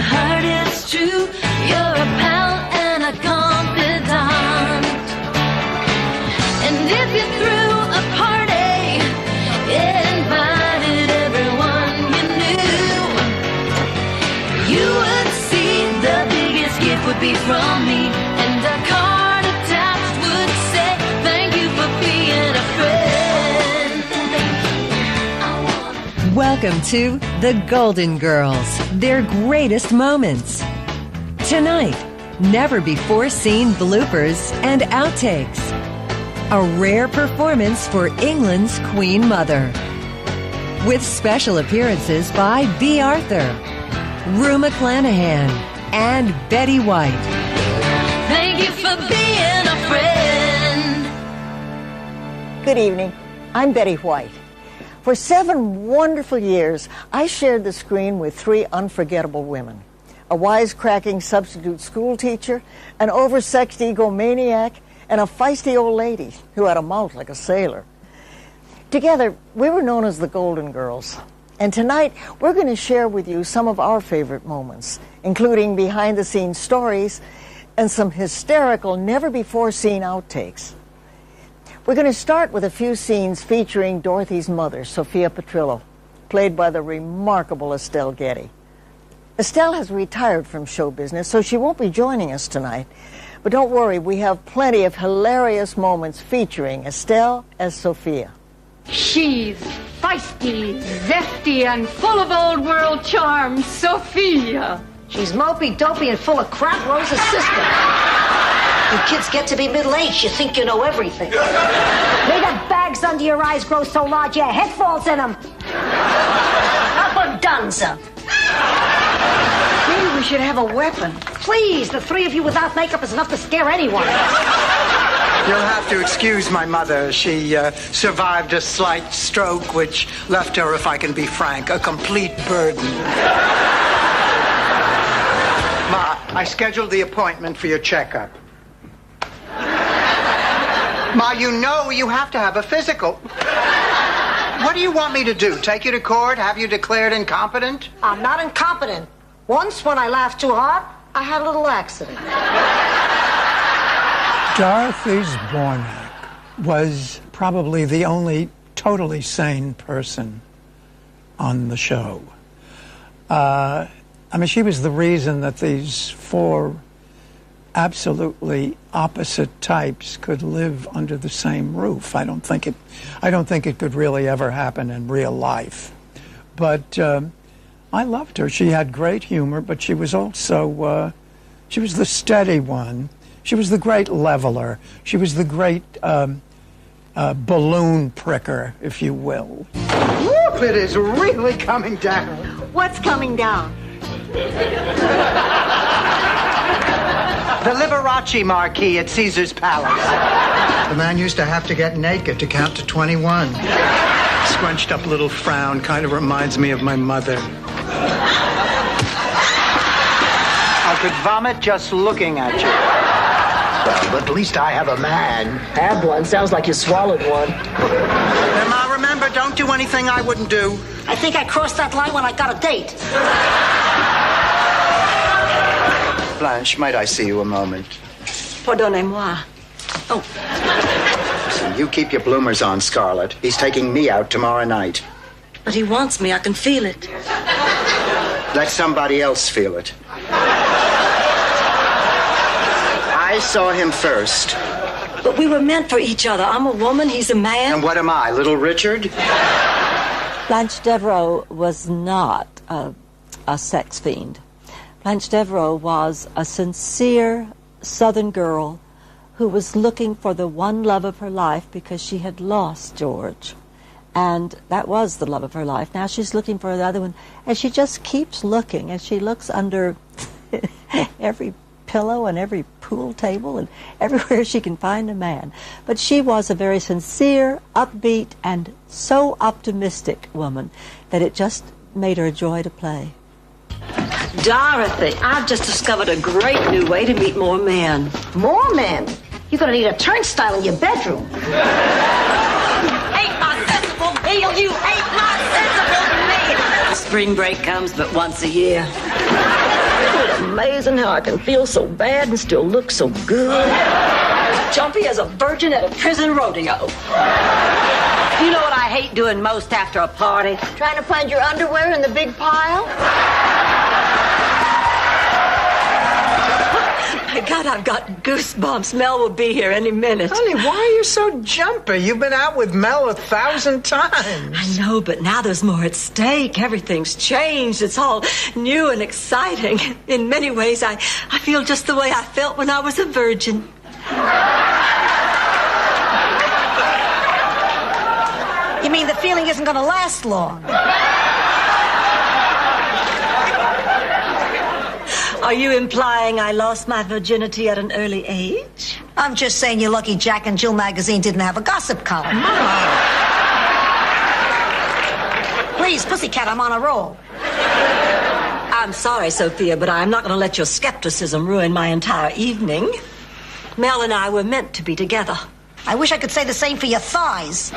heart it's true. You're a pal and a confidant. And if you threw a party, invited everyone you knew, you would see the biggest gift would be from me, and a card attached would say, thank you for being a friend. Welcome to the Golden Girls, their greatest moments. Tonight, never-before-seen bloopers and outtakes. A rare performance for England's Queen Mother. With special appearances by B. Arthur, Rue McClanahan, and Betty White. Thank you for being a friend. Good evening. I'm Betty White. For 7 wonderful years, I shared the screen with 3 unforgettable women. A wisecracking substitute school teacher, an oversexed egomaniac, and a feisty old lady who had a mouth like a sailor. Together, we were known as the Golden Girls. And tonight, we're going to share with you some of our favorite moments, including behind-the-scenes stories and some hysterical, never-before-seen outtakes. We're going to start with a few scenes featuring Dorothy's mother, Sophia Petrillo, played by the remarkable Estelle Getty. Estelle has retired from show business, so she won't be joining us tonight. But don't worry, we have plenty of hilarious moments featuring Estelle as Sophia. She's feisty, zesty, and full of old world charm, Sophia. She's mopey, dopey, and full of crap, Rose's sister. You kids get to be middle-aged, you think you know everything. May the bags under your eyes grow so large your head falls in them. Dunza. Maybe we should have a weapon. Please, the 3 of you without makeup is enough to scare anyone. You'll have to excuse my mother. She survived a slight stroke, which left her, if I can be frank, a complete burden. Ma, I scheduled the appointment for your checkup. Ma, you know you have to have a physical. What do you want me to do? Take you to court? Have you declared incompetent? I'm not incompetent. Once, when I laughed too hard, I had a little accident. Dorothy Zbornak was probably the only totally sane person on the show. I mean, she was the reason that these 4 absolutely opposite types could live under the same roof. I don't think it could really ever happen in real life. But I loved her. She had great humor, but she was also she was the steady one. She was the great leveler. She was the great balloon pricker, if you will. Whoop, it is really coming down. What's coming down? The Liberace marquee at Caesar's Palace. The man used to have to get naked to count to 21. Scrunched up little frown kind of reminds me of my mother. I could vomit just looking at you. Well, at least I have a man. Had one. Sounds like you swallowed one. And Ma, remember, don't do anything I wouldn't do. I think I crossed that line when I got a date. Blanche, might I see you a moment? Pardonnez-moi. Oh. Listen, you keep your bloomers on, Scarlett. He's taking me out tomorrow night. But he wants me. I can feel it. Let somebody else feel it. I saw him first. But we were meant for each other. I'm a woman, he's a man. And what am I, Little Richard? Blanche Devereaux was not a sex fiend. Blanche Devereaux was a sincere Southern girl who was looking for the one love of her life because she had lost George. And that was the love of her life. Now she's looking for the other one. And she just keeps looking. And she looks under every pillow and every pool table and everywhere she can find a man. But she was a very sincere, upbeat, and so optimistic woman that it just made her a joy to play. Dorothy, I've just discovered a great new way to meet more men. More men? You're going to need a turnstile in your bedroom. Ain't my sensible meal, you ain't my sensible meal. Spring break comes but once a year. amazing how I can feel so bad and still look so good. As jumpy as a virgin at a prison rodeo. You know what I hate doing most after a party? Trying to find your underwear in the big pile? My God, I've got goosebumps. Mel will be here any minute. Honey, why are you so jumpy? You've been out with Mel 1,000 times. I know, but now there's more at stake. Everything's changed. It's all new and exciting. In many ways, I feel just the way I felt when I was a virgin. You mean the feeling isn't going to last long? Are you implying I lost my virginity at an early age? I'm just saying you're lucky Jack and Jill magazine didn't have a gossip column. Please, Pussycat, I'm on a roll. I'm sorry, Sophia, but I'm not going to let your skepticism ruin my entire evening. Mel and I were meant to be together. I wish I could say the same for your thighs.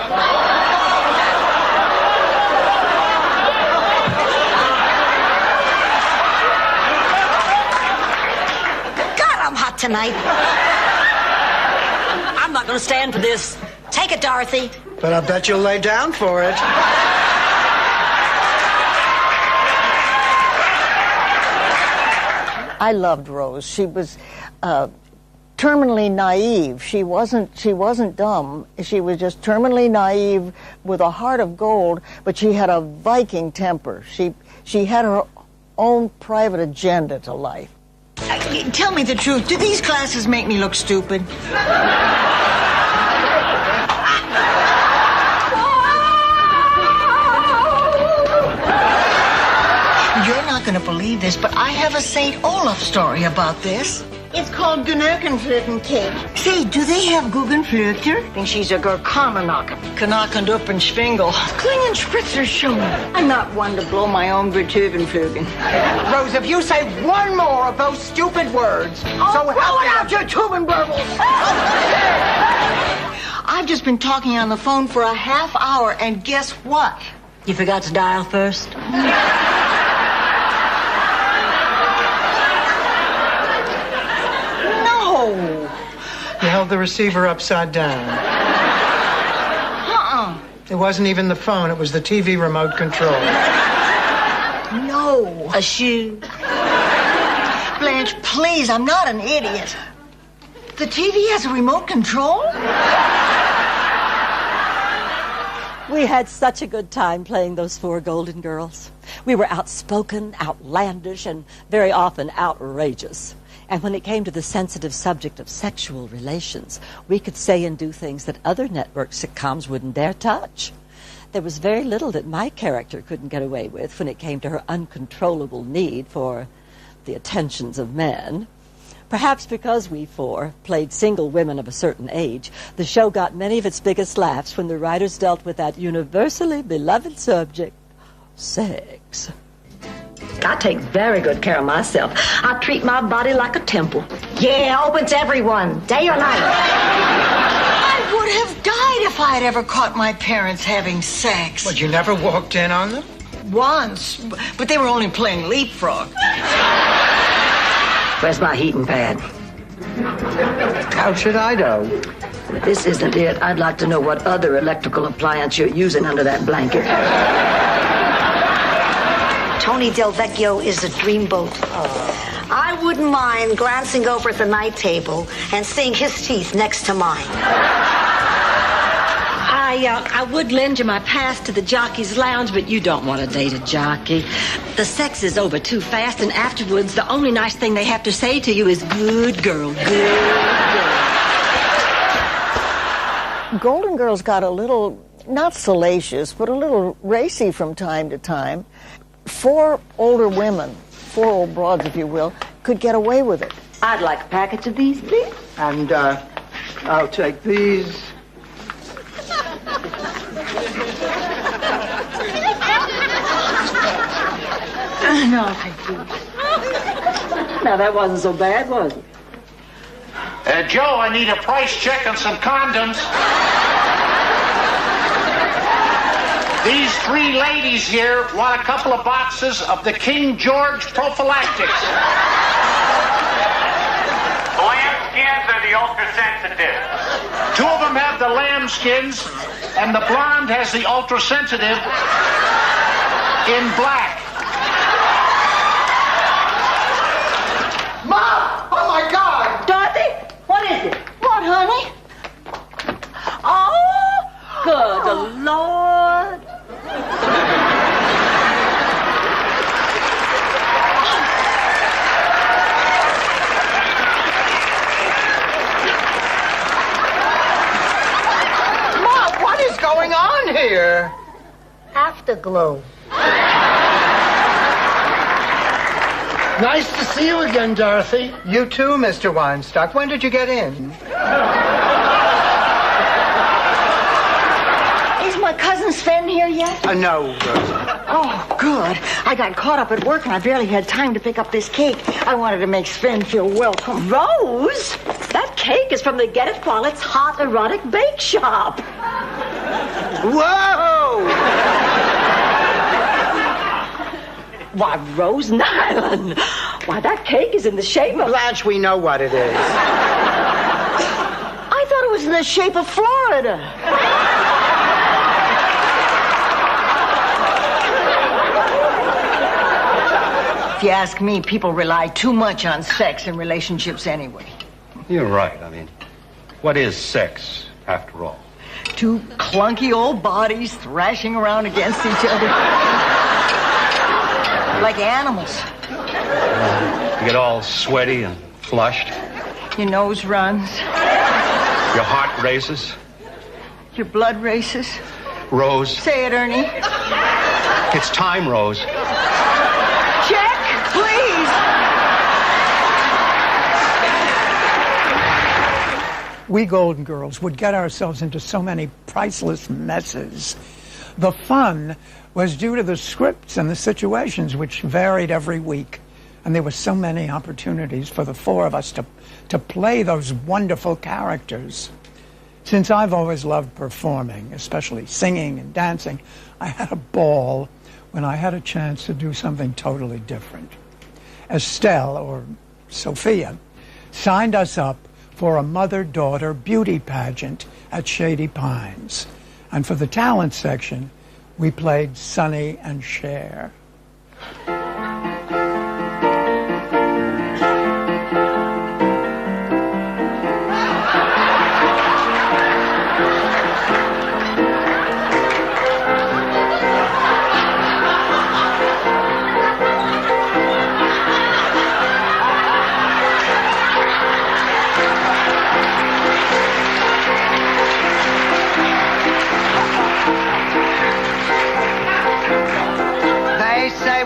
Tonight. I'm not going to stand for this. Take it, Dorothy. But I bet you'll lay down for it. I loved Rose. She was terminally naive. She wasn't dumb. She was just terminally naive with a heart of gold, but she had a Viking temper. She had her own private agenda to life. Tell me the truth. Do these glasses make me look stupid? You're not going to believe this, but I have a St. Olaf story about this. It's called Guggenflöten cake. Say, do they have Guggenflöter? I think she's a Gerkamenaken. Knackend up and Schwingel. Klingen Spritzer schon. I'm not one to blow my own Beethovenflügel. Rose, if you say one more of those stupid words, Blow it out, your Tubenburbles! I've just been talking on the phone for a half hour, and guess what? You forgot to dial first? You held the receiver upside down. It wasn't even the phone, it was the TV remote control. No. A shoe? Blanche, please, I'm not an idiot. The TV has a remote control? We had such a good time playing those 4 Golden Girls. We were outspoken, outlandish, and very often outrageous. And when it came to the sensitive subject of sexual relations, we could say and do things that other network sitcoms wouldn't dare touch. There was very little that my character couldn't get away with when it came to her uncontrollable need for the attentions of men. Perhaps because we 4 played single women of a certain age, the show got many of its biggest laughs when the writers dealt with that universally beloved subject, sex. I take very good care of myself. I treat my body like a temple. Yeah, open to everyone, day or night. I would have died if I had ever caught my parents having sex. But you never walked in on them? Once, but they were only playing leapfrog. Where's my heating pad? How should I know? If this isn't it, I'd like to know what other electrical appliance you're using under that blanket. Tony Del Vecchio is a dreamboat. I wouldn't mind glancing over at the night table and seeing his teeth next to mine. I would lend you my pass to the jockey's lounge, but you don't want to date a jockey. The sex is over too fast, and afterwards, the only nice thing they have to say to you is, good girl, good girl. Golden Girls got a little, not salacious, but a little racy from time to time. 4 older women, 4 old broads, if you will, could get away with it. I'd like a package of these, please. And, I'll take these. No, thank you. Now, that wasn't so bad, was it? Joe, I need a price check on some condoms. These 3 ladies here want a couple of boxes of the King George prophylactics. the ultra-sensitive. Two of them have the lambskins, and the blonde has the ultra-sensitive in black. Mom! Oh, my God! Dorothy, what is it? What, honey? Oh, good Lord. Mom, what is going on here? Afterglow. Nice to see you again, Dorothy. You too, Mr. Weinstock. When did you get in? Is my cousin Sven here yet? No, Rosie. Oh, good. I got caught up at work and I barely had time to pick up this cake. I wanted to make Sven feel welcome. Rose, that cake is from the Get It While It's Hot erotic bake shop. Whoa! Why, Rose Nyland. Why, that cake is in the shape of... Blanche, we know what it is. I thought it was in the shape of Florida. If you ask me, people rely too much on sex in relationships anyway. You're right. I mean, what is sex, after all? Two clunky old bodies thrashing around against each other. Like animals. You get all sweaty and flushed. Your nose runs. Your heart races. Your blood races. Rose. Say it, Ernie. It's time, Rose. Check, please. We Golden Girls would get ourselves into so many priceless messes. The fun was due to the scripts and the situations, which varied every week. And there were so many opportunities for the four of us to play those wonderful characters. Since I've always loved performing, especially singing and dancing, I had a ball when I had a chance to do something totally different. Estelle, or Sophia, signed us up for a mother-daughter beauty pageant at Shady Pines. And for the talent section, we played Sonny and Cher.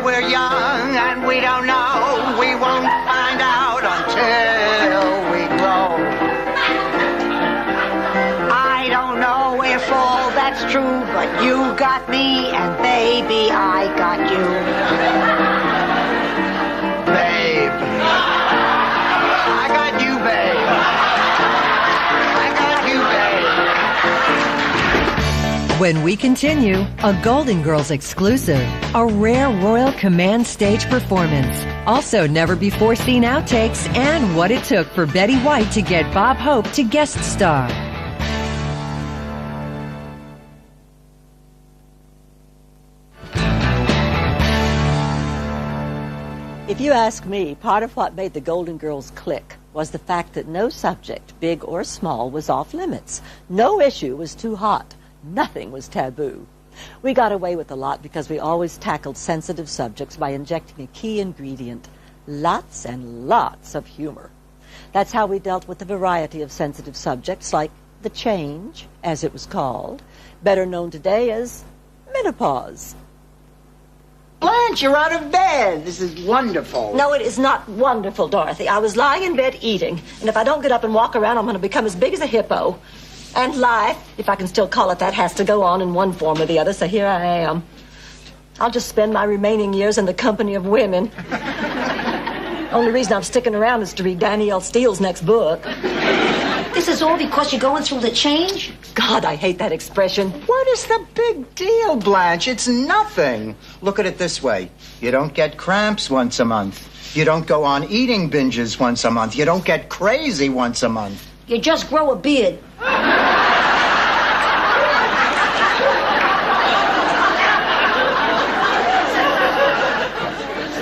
We're young and we don't know. We won't find out until we grow. I don't know if all that's true, but you got me, and baby, I got you. Babe. I got you, babe. I got you, babe. When we continue, a Golden Girls exclusive, a rare Royal Command stage performance, also never-before-seen outtakes, and what it took for Betty White to get Bob Hope to guest star. If you ask me, part of what made the Golden Girls click was the fact that no subject, big or small, was off limits. No issue was too hot. Nothing was taboo. We got away with a lot because we always tackled sensitive subjects by injecting a key ingredient, lots and lots of humor. That's how we dealt with a variety of sensitive subjects like the change, as it was called, better known today as menopause. Blanche, you're out of bed. This is wonderful. No, it is not wonderful, Dorothy. I was lying in bed eating, and if I don't get up and walk around, I'm going to become as big as a hippo. And life, if I can still call it that, has to go on in one form or the other, so here I am. I'll just spend my remaining years in the company of women. Only reason I'm sticking around is to read Danielle Steele's next book. This is all because you're going through the change? God, I hate that expression. What is the big deal, Blanche? It's nothing. Look at it this way. You don't get cramps once a month. You don't go on eating binges once a month. You don't get crazy once a month. You just grow a beard.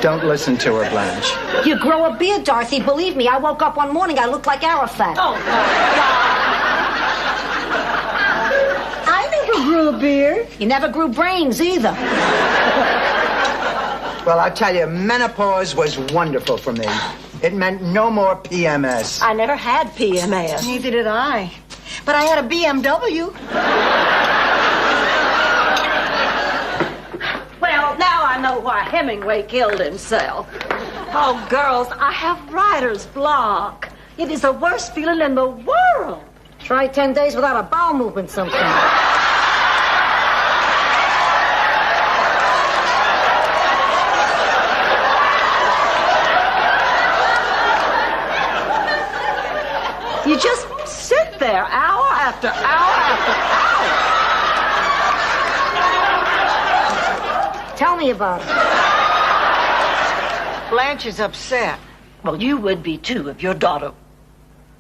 Don't listen to her, Blanche. You grow a beard, Dorothy. Believe me, I woke up one morning, I looked like Arafat. Oh, my God. I never grew a beard. You never grew brains either. Well, I tell you, menopause was wonderful for me. It meant no more PMS. I never had PMS. Neither did I. But I had a BMW. Well, now I know why Hemingway killed himself. Oh, girls, I have writer's block. It is the worst feeling in the world. Try 10 days without a bowel movement sometime. You just sit there hour after hour after hour. Tell me about it. Blanche is upset. Well, you would be, too, if your daughter...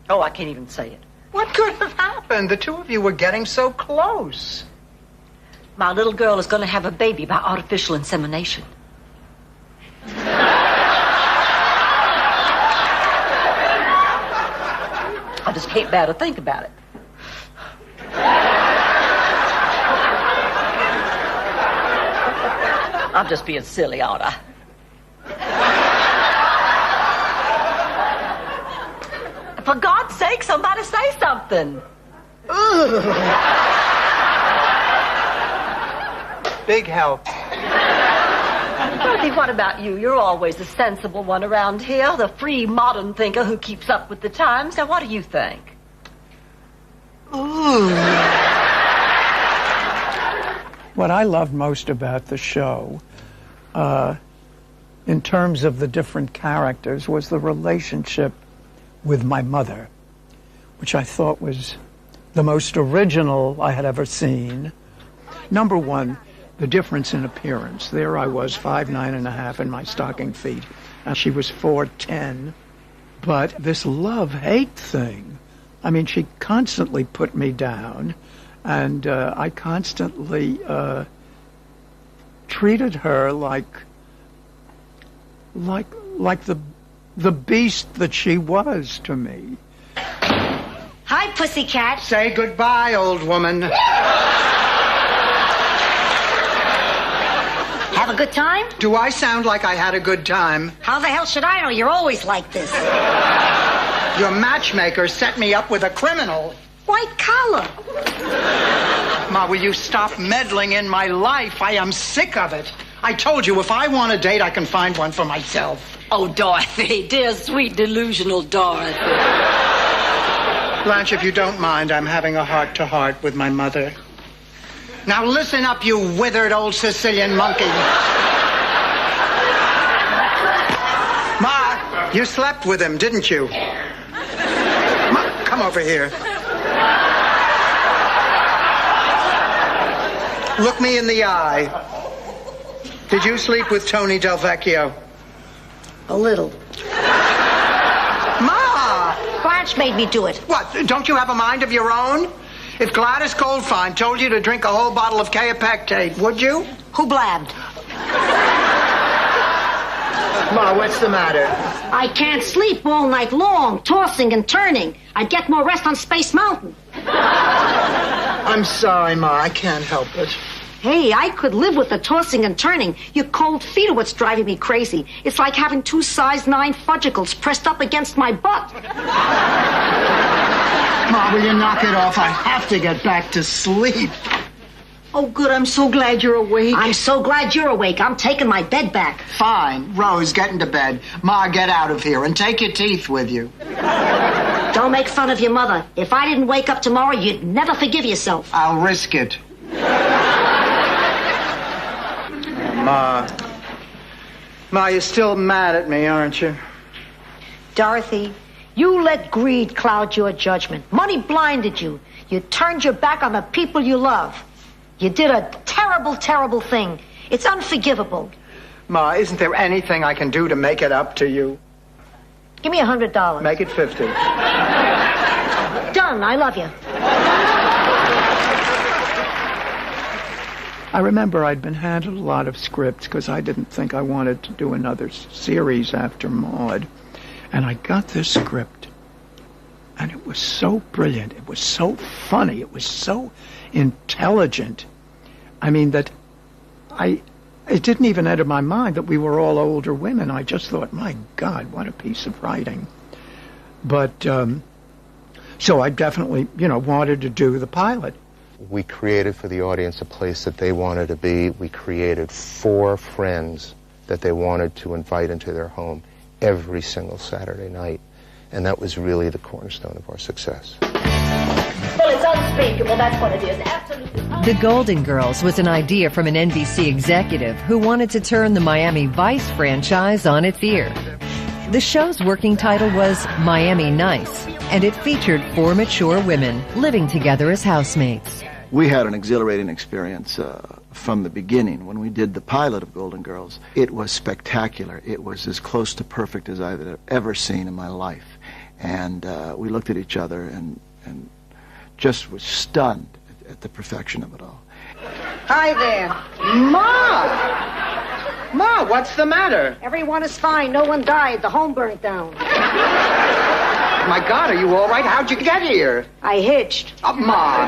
Oh, I can't even say it. What could have happened? The two of you were getting so close. My little girl is going to have a baby by artificial insemination. I just can't bear to think about it. I'm just being silly, aren't I? For God's sake, somebody say something. Big help. Dorothy, what about you? You're always the sensible one around here, the free modern thinker who keeps up with the times. Now, what do you think? What I loved most about the show, in terms of the different characters, was the relationship with my mother, which I thought was the most original I had ever seen. Number one, the difference in appearance. There I was, 5'9.5" in my stocking feet, and she was 4'10". But this love-hate thing, I mean, she constantly put me down, and I constantly treated her like the beast that she was to me. Hi, pussycat. Say goodbye, old woman. Have a good time? Do I sound like I had a good time? How the hell should I know? You're always like this. Your matchmaker set me up with a criminal. White collar. Ma, will you stop meddling in my life? I am sick of it. I told you, if I want a date, I can find one for myself. Oh, Dorothy, dear, sweet, delusional Dorothy. Blanche, if you don't mind, I'm having a heart-to-heart with my mother. Now listen up, you withered old Sicilian monkey. Ma, you slept with him, didn't you? Ma, come over here. Look me in the eye. Did you sleep with Tony Del Vecchio? A little. Ma! Blanche made me do it. What, don't you have a mind of your own? If Gladys Goldfine told you to drink a whole bottle of Kaopectate, would you? Who blabbed? Ma, what's the matter? I can't sleep all night long, tossing and turning. I'd get more rest on Space Mountain. I'm sorry, Ma, I can't help it. Hey, I could live with the tossing and turning. Your cold feet are what's driving me crazy. It's like having 2 size 9 fudgicles pressed up against my butt. Ma, will you knock it off? I have to get back to sleep. Oh, good. I'm so glad you're awake. I'm so glad you're awake. I'm taking my bed back. Fine. Rose, get into bed. Ma, get out of here and take your teeth with you. Don't make fun of your mother. If I didn't wake up tomorrow, you'd never forgive yourself. I'll risk it. Ma, you're still mad at me, aren't you? Dorothy, you let greed cloud your judgment. Money blinded you. You turned your back on the people you love. You did a terrible, terrible thing. It's unforgivable. Ma, isn't there anything I can do to make it up to you? Give me $100. Make it 50. Done. I love you. I remember I'd been handed a lot of scripts because I didn't think I wanted to do another series after Maude. And I got this script, and it was so brilliant. It was so funny. It was so intelligent. I mean, that it didn't even enter my mind that we were all older women. I just thought, my God, what a piece of writing. But, so I definitely, wanted to do the pilot. We created for the audience a place that they wanted to be. We created 4 friends that they wanted to invite into their home every single Saturday night. And that was really the cornerstone of our success. Well, it's unspeakable. That's what it is. Absolutely. The Golden Girls was an idea from an NBC executive who wanted to turn the Miami Vice franchise on its ear. The show's working title was Miami Nice, and it featured 4 mature women living together as housemates. We had an exhilarating experience from the beginning. When we did the pilot of Golden Girls, it was spectacular. It was as close to perfect as I've ever seen in my life. And we looked at each other and just was stunned at the perfection of it all. Hi there. Ma! Ma, what's the matter? Everyone is fine. No one died. The home burnt down. My God, are you all right? How'd you get here? I hitched. Ma.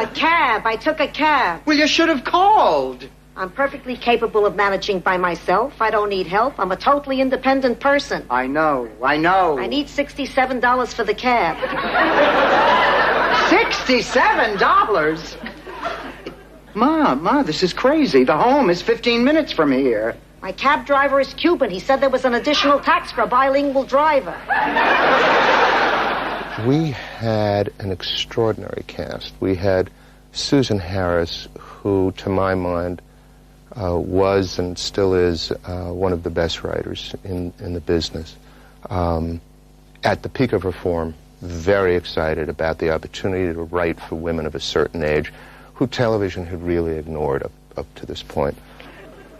A cab. I took a cab. Well, you should have called. I'm perfectly capable of managing by myself. I don't need help. I'm a totally independent person. I know. I need $67 for the cab. $67? Ma, this is crazy. The home is 15 minutes from here. My cab driver is Cuban. He said there was an additional tax for a bilingual driver. We had an extraordinary cast. We had Susan Harris, who, to my mind, was and still is one of the best writers in the business. At the peak of her form, very excited about the opportunity to write for women of a certain age who television had really ignored up to this point.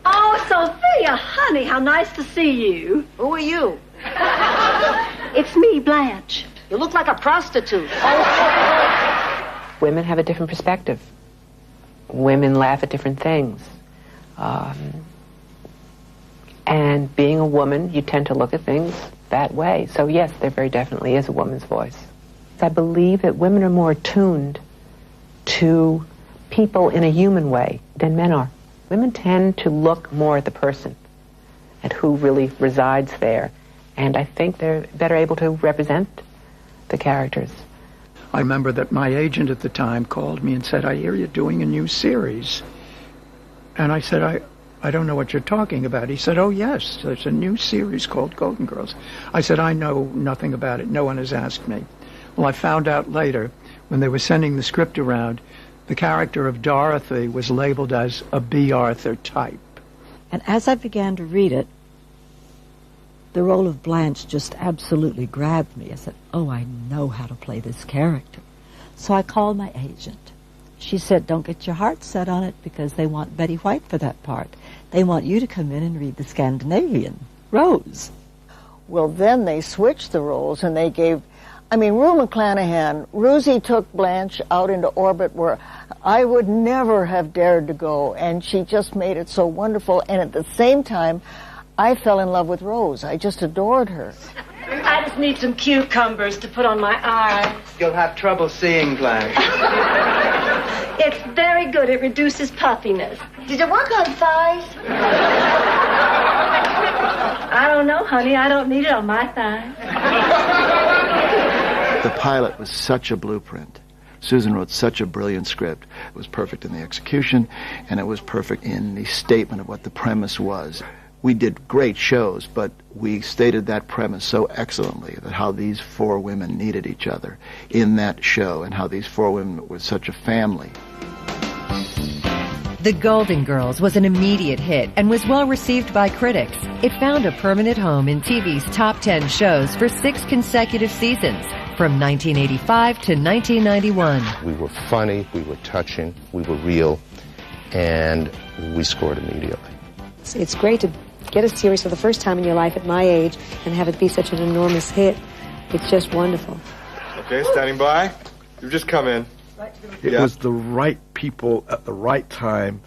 Oh, Sophia, honey, how nice to see you. Who are you? It's me, Blanche. You look like a prostitute. Women have a different perspective. Women laugh at different things. And being a woman, you tend to look at things that way. So yes, there very definitely is a woman's voice. I believe that women are more attuned to people in a human way than men are. Women tend to look more at the person, at who really resides there. And I think they're better able to represent the characters. I remember that my agent at the time called me and said, I hear you're doing a new series. And I said, I don't know what you're talking about. He said, oh, yes, there's a new series called Golden Girls. I said, I know nothing about it. No one has asked me. Well, I found out later, when they were sending the script around, the character of Dorothy was labeled as a B. Arthur type. And as I began to read it, the role of Blanche just absolutely grabbed me. I said, oh, I know how to play this character. So I called my agent. She said, don't get your heart set on it because they want Betty White for that part. They want you to come in and read the Scandinavian, Rose. Well, then they switched the roles and they gave, Rue McClanahan, Rusie took Blanche out into orbit where I would never have dared to go, and she just made it so wonderful. And at the same time, I fell in love with Rose. I just adored her. I just need some cucumbers to put on my eyes. You'll have trouble seeing, Blanche. It's very good. It reduces puffiness. Did it work on thighs? I don't know, honey. I don't need it on my thighs. The pilot was such a blueprint. Susan wrote such a brilliant script. It was perfect in the execution, and it was perfect in the statement of what the premise was. We did great shows, but we stated that premise so excellently, that how these 4 women needed each other in that show, and how these 4 women were such a family. The Golden Girls was an immediate hit and was well received by critics. It found a permanent home in TV's top 10 shows for 6 consecutive seasons, from 1985 to 1991. We were funny, we were touching, we were real, and we scored immediately. It's great to get a series for the first time in your life at my age and have it be such an enormous hit. It's just wonderful. Okay, standing by. You've just come in. It was the right people at the right time,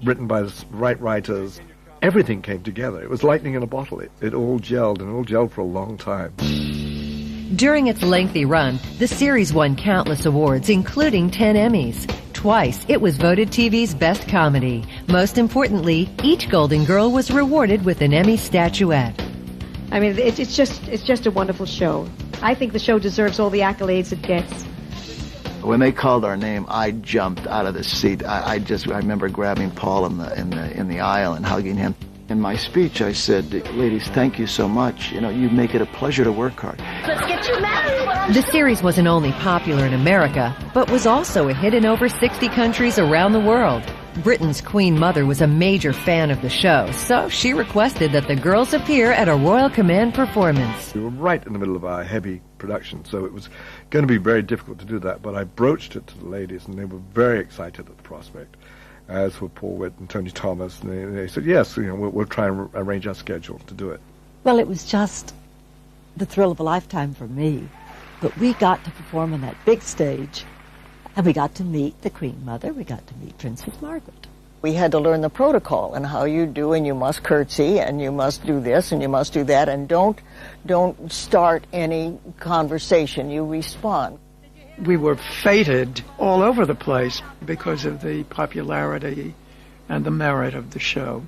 written by the right writers. Everything came together. It was lightning in a bottle. It all gelled, and it all gelled for a long time. During its lengthy run, the series won countless awards, including 10 Emmys. Twice, it was voted TV's best comedy. Most importantly, each Golden Girl was rewarded with an Emmy statuette. I mean, it's just a wonderful show. I think the show deserves all the accolades it gets. When they called our name, I jumped out of the seat. I remember grabbing Paul in the aisle and hugging him. In my speech, I said, "Ladies, thank you so much. You make it a pleasure to work hard." Let's get you married. The series wasn't only popular in America, but was also a hit in over 60 countries around the world. Britain's Queen Mother was a major fan of the show, so she requested that the girls appear at a Royal Command performance. We were right in the middle of our heavy production, so it was going to be very difficult to do that, but I broached it to the ladies, and they were very excited at the prospect, as were Paul Witt and Tony Thomas, and they said, yes, we'll try and arrange our schedule to do it. Well, it was just the thrill of a lifetime for me, but we got to perform on that big stage. And we got to meet the Queen Mother. We got to meet Princess Margaret. We had to learn the protocol and how you do, and you must curtsy, and you must do this, and you must do that, and don't start any conversation. You respond. We were feted all over the place because of the popularity and the merit of the show.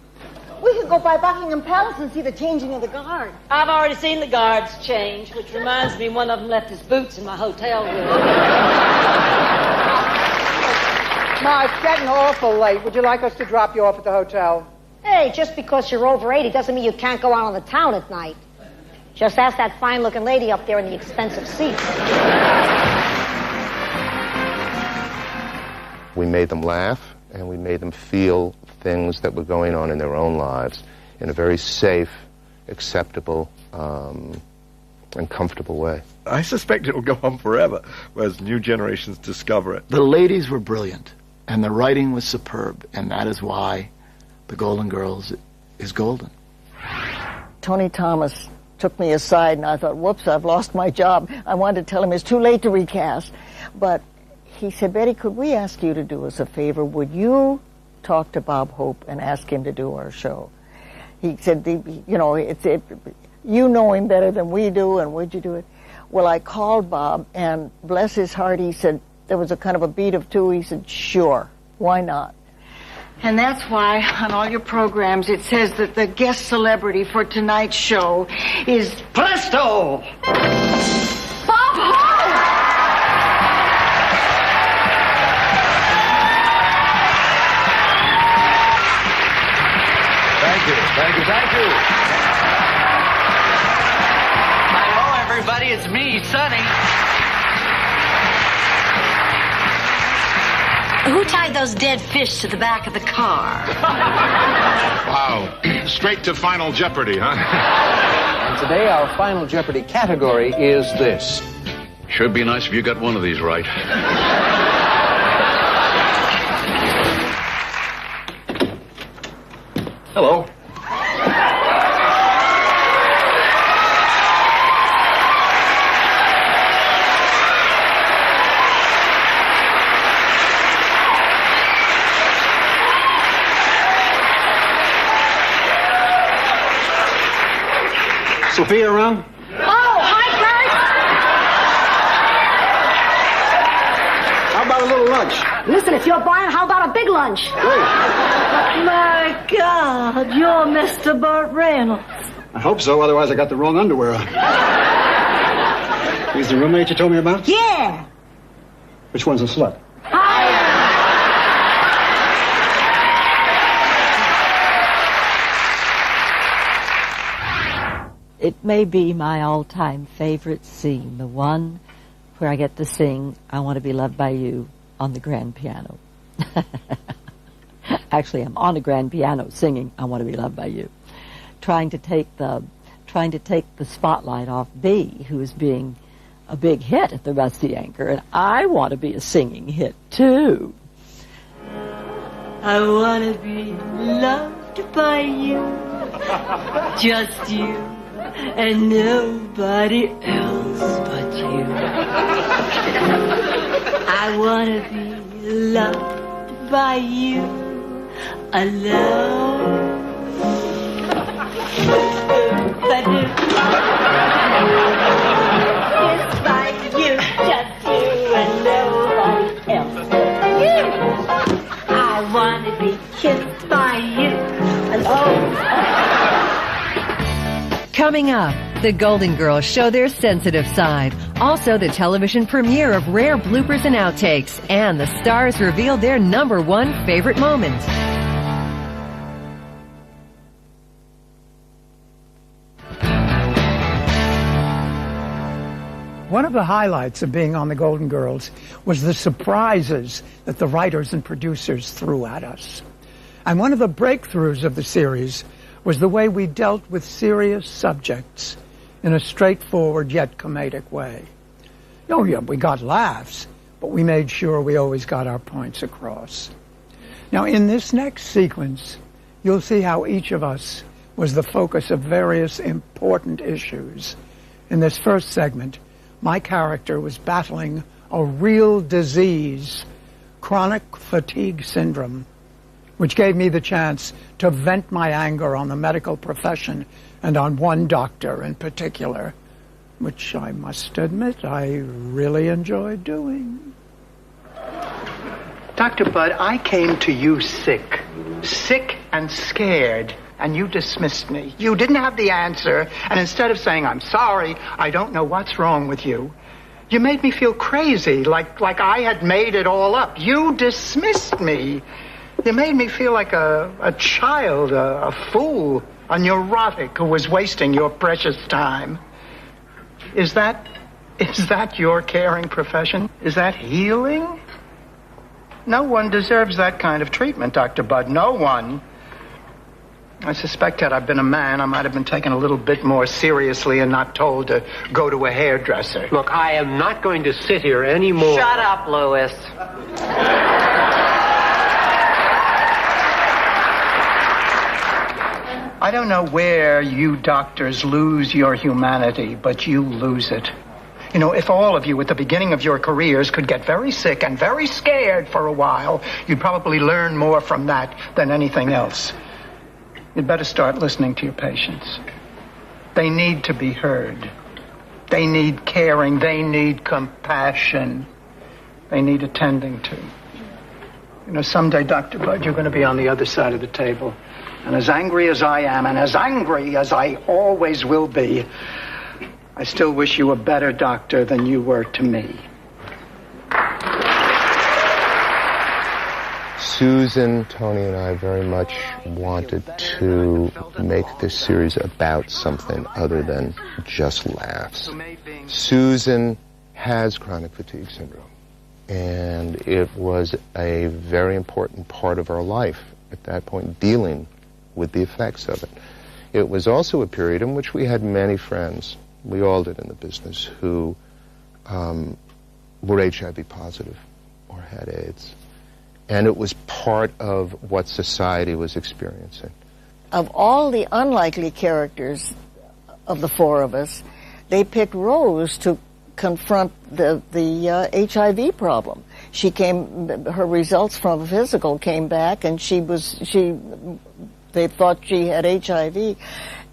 We could go by Buckingham Palace and see the changing of the guard. I've already seen the guards change, which reminds me one of them left his boots in my hotel room. Ma, it's getting awful late. Would you like us to drop you off at the hotel? Hey, just because you're over 80 doesn't mean you can't go out on the town at night. Just ask that fine-looking lady up there in the expensive seat. We made them laugh, and we made them feel things that were going on in their own lives in a very safe, acceptable, and comfortable way. I suspect it will go on forever, as new generations discover it. The ladies were brilliant, and the writing was superb, and that is why the Golden Girls is golden. Tony Thomas took me aside, and I thought, whoops, I've lost my job. I wanted to tell him it's too late to recast. But he said, Betty, could we ask you to do us a favor? Would you talk to Bob Hope and ask him to do our show? He said, you know him better than we do, and would you do it? Well, I called Bob, and bless his heart, he said, there was a kind of a beat of two. He said, sure, why not? And that's why on all your programs it says that the guest celebrity for tonight's show is Presto! Bob Hope! Thank you. Hello, everybody. It's me, Sonny. Who tied those dead fish to the back of the car? Wow. Straight to Final Jeopardy, huh? And today our Final Jeopardy category is this. Sure be nice if you got one of these right. Hello. Sophia around? Oh, hi, Bert. How about a little lunch? Listen, if you're buying, how about a big lunch? My God, you're Mr. Burt Reynolds. I hope so, otherwise I got the wrong underwear on. He's the roommate you told me about? Yeah. Which one's a slut? It may be my all-time favorite scene, the one where I get to sing I Want to Be Loved by You on the grand piano. Actually, I'm on a grand piano singing I Want to Be Loved by You, trying to take the spotlight off Bea, who is being a big hit at the Rusty Anchor, and I want to be a singing hit too. I want to be loved by you, just you. and nobody else but you. I wanna be loved by you alone. Kissed by you, just you and nobody else but you. I wanna be kissed by you alone. Coming up, the Golden Girls show their sensitive side. Also, the television premiere of rare bloopers and outtakes. And the stars reveal their #1 favorite moment. One of the highlights of being on the Golden Girls was the surprises that the writers and producers threw at us. And one of the breakthroughs of the series was the way we dealt with serious subjects in a straightforward yet comedic way. Oh yeah, we got laughs, but we made sure we always got our points across. Now in this next sequence, you'll see how each of us was the focus of various important issues. In this first segment, my character was battling a real disease, chronic fatigue syndrome, which gave me the chance to vent my anger on the medical profession and on one doctor in particular, which I must admit I really enjoyed doing. Dr. Budd, I came to you sick and scared, and you dismissed me. You didn't have the answer, and instead of saying, I'm sorry, I don't know what's wrong with you, you made me feel crazy, like I had made it all up. You dismissed me. You made me feel like a child, a fool, a neurotic who was wasting your precious time. Is that your caring profession? Is that healing? No one deserves that kind of treatment, Dr. Budd. No one. I suspect had I been a man, I might have been taken a little bit more seriously and not told to go to a hairdresser. Look, I am not going to sit here anymore. Shut up, Louis. I don't know where you doctors lose your humanity, but you lose it. You know, if all of you at the beginning of your careers could get very sick and very scared for a while, you'd probably learn more from that than anything else. You'd better start listening to your patients. They need to be heard. They need caring. They need compassion. They need attending to. You know, someday, Dr. Budd, you're going to be on the other side of the table. And as angry as I am, and as angry as I always will be, I still wish you a better doctor than you were to me. Susan, Tony, and I very much wanted to make this series about something other than just laughs. Susan has chronic fatigue syndrome, and it was a very important part of our life at that point, dealing with the effects of it. It was also a period in which we had many friends, we all did in the business, who were HIV positive or had AIDS. And it was part of what society was experiencing. Of all the unlikely characters of the four of us, they picked Rose to confront the HIV problem. Her results from physical came back, and they thought she had HIV,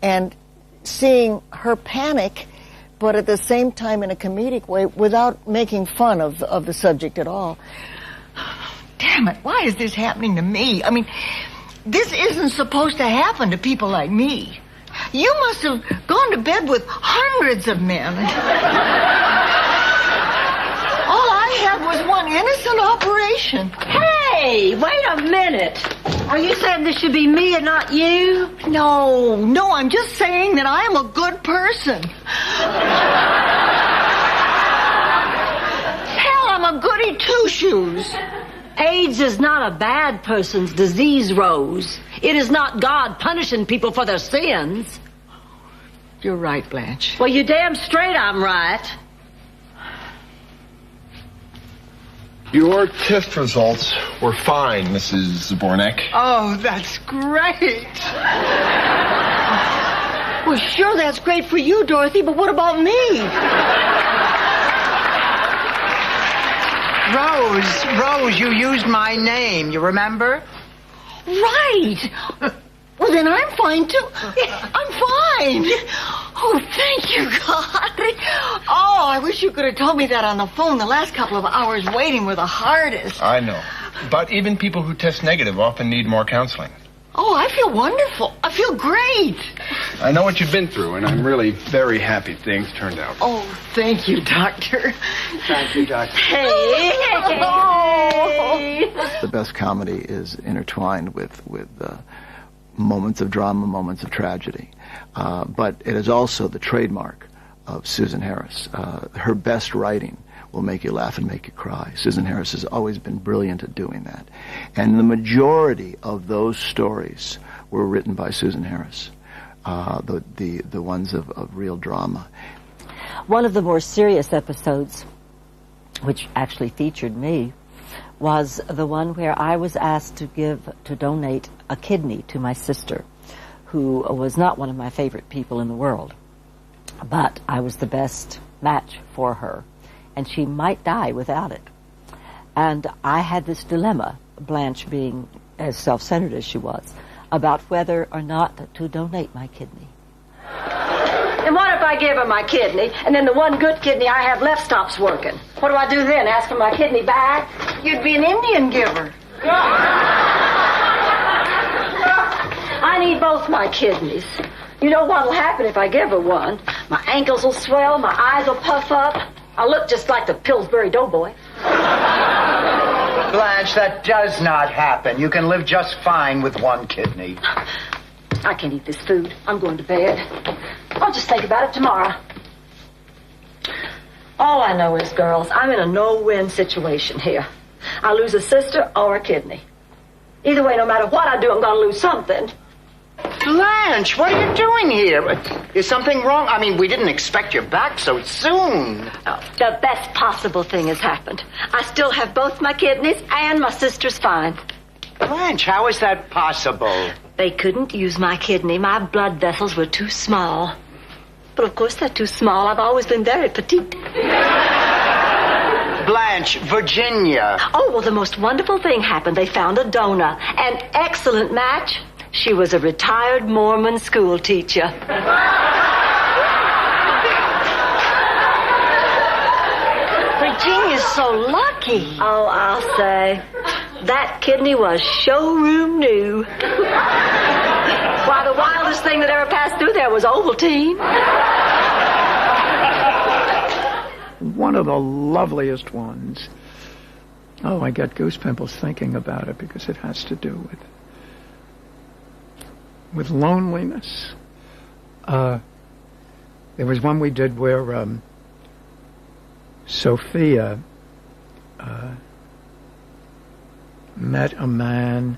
and seeing her panic, but at the same time in a comedic way, without making fun of the subject at all. Damn it, why is this happening to me? I mean, this isn't supposed to happen to people like me. You must have gone to bed with hundreds of men. All I had was one innocent operation. Hey, wait a minute. Are you saying this should be me and not you? No, I'm just saying that I am a good person. Hell, I'm a goody two-shoes. AIDS is not a bad person's disease, Rose. It is not God punishing people for their sins. You're right, Blanche. Well, you're damn straight I'm right. Your test results were fine, Mrs. Zabornek. Oh, that's great. Well, sure, that's great for you, Dorothy, but what about me? Rose, you used my name, you remember? Right. Well, then I'm fine, too. I'm fine. Oh, thank you, God. Oh, I wish you could have told me that on the phone. The last couple of hours waiting were the hardest. I know. But even people who test negative often need more counseling. Oh, I feel wonderful. I feel great. I know what you've been through, and I'm really very happy things turned out. Oh, thank you, Doctor. Thank you, Doctor. Hey. The best comedy is intertwined with moments of drama, moments of tragedy. But it is also the trademark of Susan Harris. Her best writing will make you laugh and make you cry. Susan Harris has always been brilliant at doing that. And the majority of those stories were written by Susan Harris, the ones of real drama. One of the more serious episodes, which actually featured me, was the one where I was asked to donate a kidney to my sister, who was not one of my favorite people in the world. But I was the best match for her, and she might die without it. And I had this dilemma, Blanche being as self-centered as she was, about whether or not to donate my kidney. And what if I give her my kidney, and then the one good kidney I have left stops working? What do I do then? Ask for my kidney back? You'd be an Indian giver. I need both my kidneys. You know what'll happen if I give her one? My ankles will swell, my eyes will puff up. I'll look just like the Pillsbury Doughboy. Blanche, that does not happen. You can live just fine with one kidney. I can't eat this food. I'm going to bed. I'll just think about it tomorrow. All I know is, girls, I'm in a no-win situation here. I lose a sister or a kidney. Either way, no matter what I do, I'm going to lose something. Blanche, what are you doing here? Is something wrong? I mean, we didn't expect you back so soon. Oh, the best possible thing has happened. I still have both my kidneys, and my sister's fine. Blanche, how is that possible? They couldn't use my kidney. My blood vessels were too small. But of course they're too small. I've always been very petite. Blanche, Virginia. Oh, well, the most wonderful thing happened. They found a donor. An excellent match. She was a retired Mormon school teacher. Virginia's so lucky. Oh, I'll say. That kidney was showroom new. Why, the wildest thing that ever passed through there was Ovaltine. One of the loveliest ones. Oh, I get goose pimples thinking about it because it has to do with loneliness. There was one we did where Sophia met a man.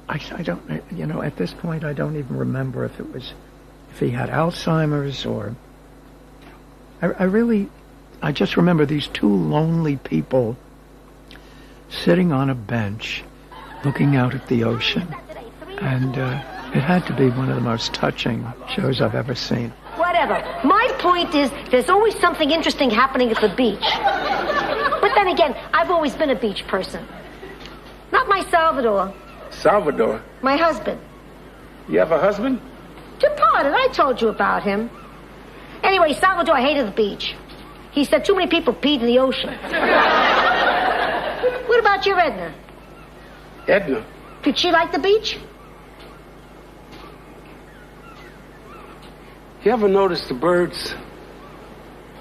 I don't, you know, at this point I don't even remember if he had Alzheimer's or... I just remember these two lonely people sitting on a bench looking out at the ocean. And it had to be one of the most touching shows I've ever seen. Whatever. My point is, there's always something interesting happening at the beach. But then again, I've always been a beach person. Not my Salvador. Salvador? My husband. You have a husband? Departed. I told you about him. Anyway, Salvador hated the beach. He said too many people peed in the ocean. What about your Edna? Edna? Did she like the beach? You ever notice the birds?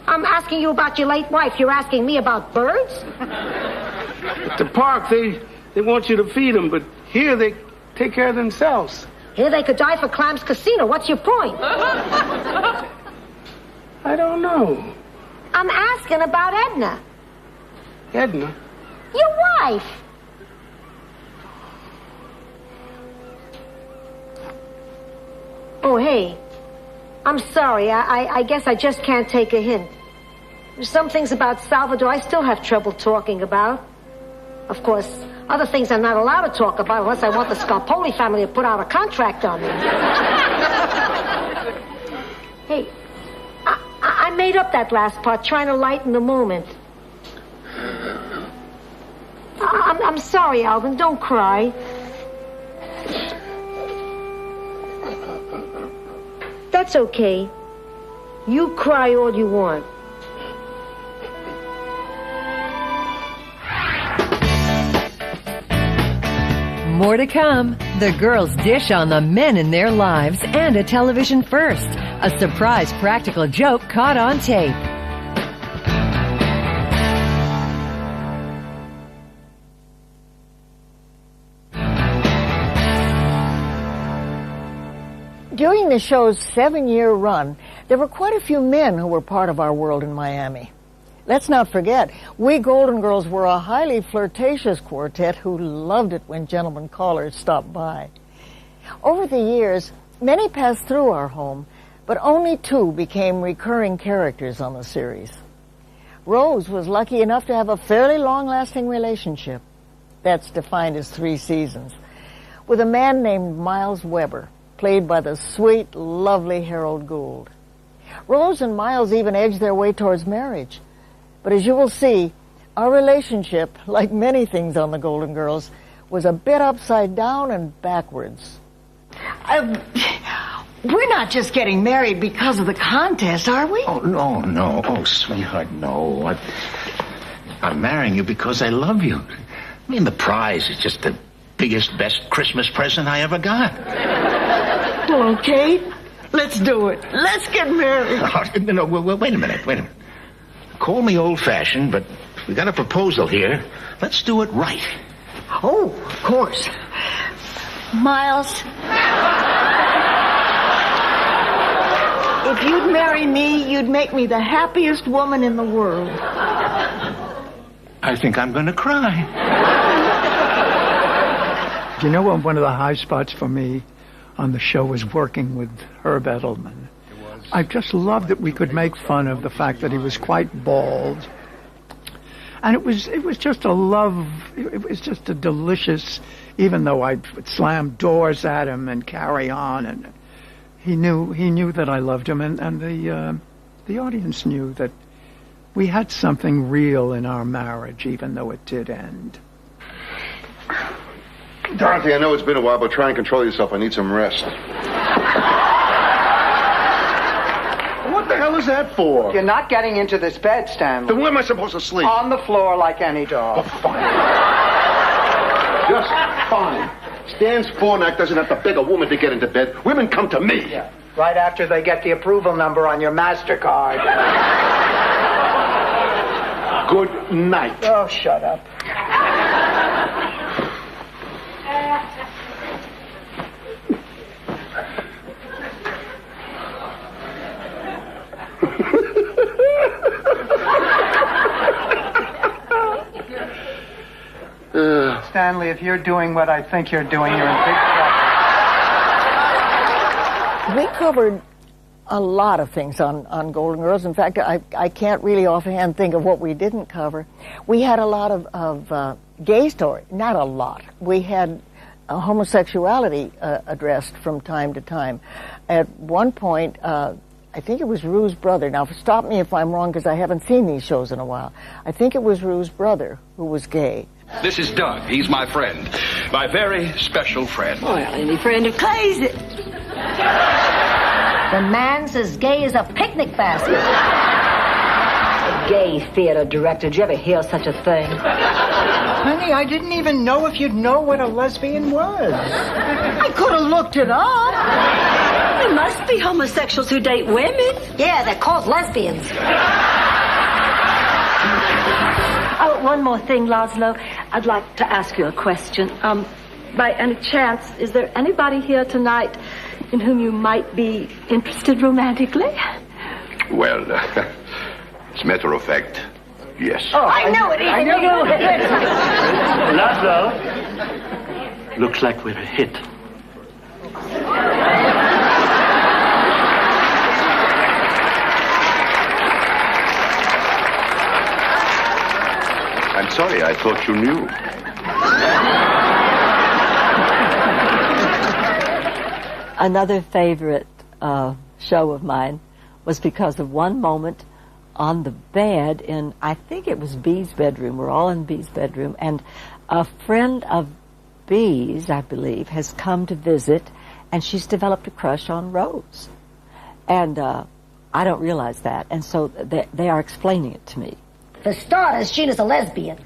I'm asking you about your late wife. You're asking me about birds? At the park, they want you to feed them, but here they take care of themselves. Here they could die for Clams Casino. What's your point? I don't know. I'm asking about Edna. Edna? Your wife. Oh, hey. I'm sorry. I guess I just can't take a hint. There's some things about Salvador I still have trouble talking about. Of course, Other things I'm not allowed to talk about unless I want the Scarpoli family to put out a contract on me. Hey, I made up that last part trying to lighten the moment. I'm sorry, Alvin. Don't cry. That's okay. You cry all you want. More to come. The girls dish on the men in their lives and a television first. A surprise practical joke caught on tape. During the show's 7-year run, there were quite a few men who were part of our world in Miami. Let's not forget, we Golden Girls were a highly flirtatious quartet who loved it when gentlemen callers stopped by. Over the years, many passed through our home, but only 2 became recurring characters on the series. Rose was lucky enough to have a fairly long-lasting relationship, that's defined as 3 seasons, with a man named Miles Weber, played by the sweet, lovely Harold Gould. Rose and Miles even edged their way towards marriage. But as you will see, our relationship, like many things on the Golden Girls, was a bit upside down and backwards. We're not just getting married because of the contest, are we? Oh, no. Oh, sweetheart, no. I'm marrying you because I love you. I mean, the prize is just the biggest, best Christmas present I ever got. Well, okay. Let's do it. Let's get married. No, wait a minute. Call me old-fashioned, but we got a proposal here. Let's do it right. Oh, of course. Miles, if you'd marry me, you'd make me the happiest woman in the world. I think I'm going to cry. Do you know what one of the high spots for me on the show was working with Herb Edelman? I just loved that we could make fun of the fact that he was quite bald. And it was just a love, it was just a delicious, even though I would slam doors at him and carry on, and he knew that I loved him, and the audience knew that we had something real in our marriage, even though it did end. Dorothy, I know it's been a while, but try and control yourself. I need some rest. What the hell is that for? You're not getting into this bed, Stanley. Then where am I supposed to sleep? On the floor like any dog. Oh, fine. Just fine. Stan's Fornack doesn't have to beg a woman to get into bed. Women come to me. Yeah. Right after they get the approval number on your MasterCard. Good night. Oh, shut up. Stanley, if you're doing what I think you're doing, you're in big trouble. We covered a lot of things on Golden Girls. In fact, I can't really offhand think of what we didn't cover. We had a lot of gay story. Not a lot. We had homosexuality addressed from time to time. At one point, I think it was Rue's brother. Now, stop me if I'm wrong, because I haven't seen these shows in a while. I think it was Rue's brother who was gay. This is Doug. He's my friend. My very special friend. Well, any friend of Clay's. The man's as gay as a picnic basket. A gay theater director. Did you ever hear such a thing? Honey, I didn't even know if you'd know what a lesbian was. I could have looked it up. There must be homosexuals who date women. Yeah, they're called lesbians. Oh, one more thing, Laszlo. I'd like to ask you a question. By any chance, is there anybody here tonight in whom you might be interested romantically? Well, as a matter of fact, yes. Oh, I knew it. I knew Laszlo, looks like we're a hit. I'm sorry, I thought you knew. Another favorite show of mine was because of one moment on the bed in, I think it was Bee's bedroom. We're all in Bee's bedroom, and a friend of Bee's, I believe, has come to visit, and she's developed a crush on Rose. And I don't realize that, and so they are explaining it to me. For starters, Gina's a lesbian.